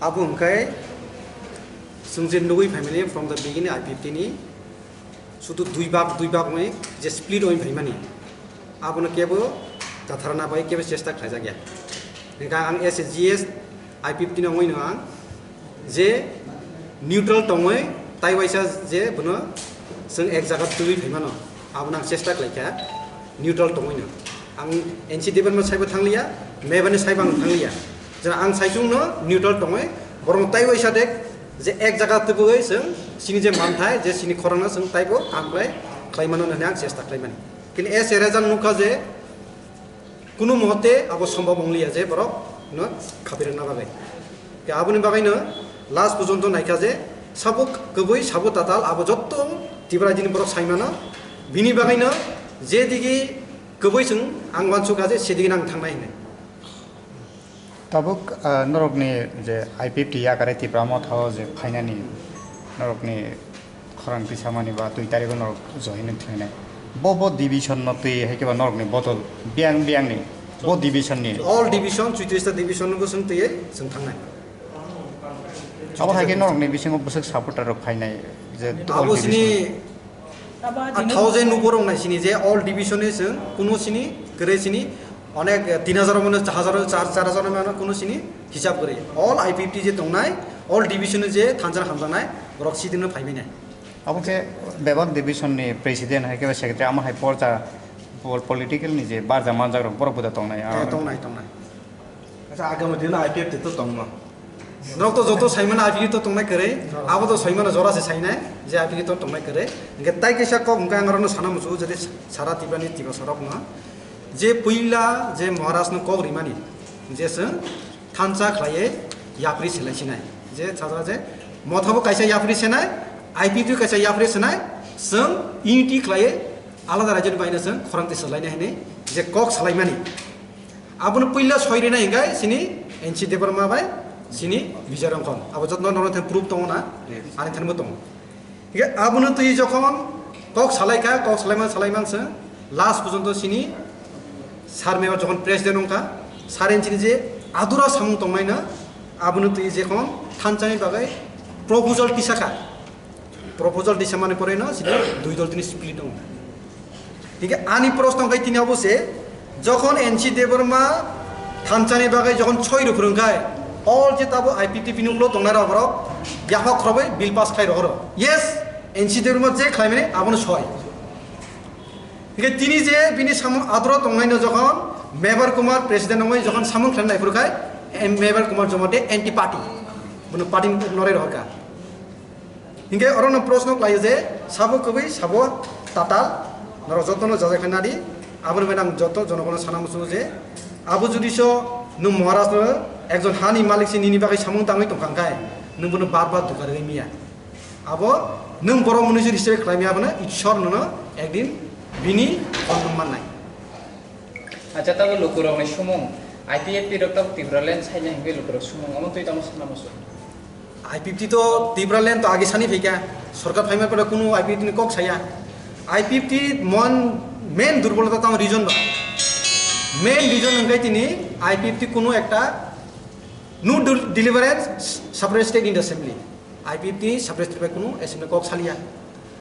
Abu Mkai Sungzin Nui family from the beginning I-50 ni suatu dui bab mai je split oin family Abu nak kebo tatharana bai kebo cesta khaja gya neka ang SGS I-50 na ngoi nang je neutral tongoi tai waisa je buno sung ek jaga dui famano Abu nang cesta klaikya neutral tongoi na ang NC depan ma saibo thanglia mebani saibang thanglia jana ang saijung no neutral tongoi borong tai waisa dek je ek jaga teboi sung sini je manthai je sini khorana sung taibo ambai klaimano nang cesta klaimani kin es rezan nuka je kuno mohte abo সম্ভব onglia je borok no khabir na bagai ke abuni bagai no last pojonto naika je sabuk koboi sabo tatal abo jotto tibra jini borok saimana bini bagai no je digi koboi sung angwan suka je sedigi nang thangnai ne tabuk norokni je I-50 yakare tibra mo thaw je phainani norokni khorang pisamani ba 2 tarikh norok join thine bo division no tui hekeba norokni botol biang ni bo division ni all division chuitista division go sung tei sung thangnai abo hake norokni bisingo busuk supporter rok phainai je abo sini 1000 উপরং নাই সিনি যে all ডিভিশনে song কোন সিনি করে সিনি অনেক 3000 মানে 4000 মানে কোন সিনি হিসাব করে অল I-50 যে দংনাই অল ডিভিশনে যে থানজার হামজানাই রক সিদিন ফাইমি নাই abungse bebak division ni president hekeba secretary amar hai porja political ni je barja manjak rok borok buda tongnai tongnai আচ্ছা আগামী দিনে I-50 তো তংমা রক তো যত সাইমান I-50 তো tongnai করে আবো তো সাইমান জরাসে সাইনাই যে I-50 তো tongnai করে গে তাই কেসা ক মুকা আঙ্গরনো সানা মুসু যদি সারা তিবানি তিবা সরব না যে পইলা যে মহারাজ ন কক রিমানি যে সং থানচা খায়ে ইয়াপ্রি সেলাইছিনাই যে ছাজা যে মথাবো কাইসা ইয়াপ্রি সেনাই I-50 kaisa yapre senai sung unity klaye alada rajyon baina sung khorangte selaina hene je kok salaimani abun puila soirena hingai sini NC Debarma bai sini bijarong kon abo jotno nono the proof tong na ani thanbo tong ঠিক abun tui jokhon kok salaika kok salaiman sung last pojonto sini sar mewa jokhon president ongka sar NC je adura samung tongmaina abun tui jekhon thanchani bagai proposal tisaka proposal disamane pore na sini দুই দল তিনি split হন ঠিক আছে আনি প্রশ্ন গাই তিনি অবশ্যই যখন NC Debarma থানচানি বাগাই যখন 6 রুফরং গায় অল যে তাবো I-50 পিনুগুলো দংনারা বড় ইয়াহা খরবে বিল পাস খাই রহর ইয়েস NC Debarma যে খাইমানে আবন 6 ঠিক আছে তিনি যে বিনি সামন আদর দংনাইনো যখন মেবার কুমার প্রেসিডেন্ট হই যখন সামন খান নাই ফুরখায় মেবার কুমার জমাতে এন্টি পার্টি বন পার্টি নরে রহকা Hingga orang na prosno klai je sabo koboi sabo tatal naro jotono jajakhanari abon menang joto jonogono sanamusu je abu judiso nu মহারাজ no ekjon hani malik si nini bagai samung tangai tongkangkai nung bono bar dukare miya abo nung boro manusia hisebe klaimia bana ishor no ekdin bini অনুমান নাই আচ্ছা তবে লোকরক নাই সমং I-50 রক্ত তীব্রলেন সাইনা হিংগে লোকরক সমং আমন তুই তামস nums I-50 তো তীব্রলেন তো আগে সানি ফেকা সরকার ফাইমার পরে কোনো I-50 ni kok saya I-50 মন মেন দুর্বলতা তাম রিজন বা মেন রিজন হঙ্গাই তিনি I-50 কোনো একটা no deliverance separate state in assembly I-50 separate কোনো অ্যাসেম্বলি কক সালিয়া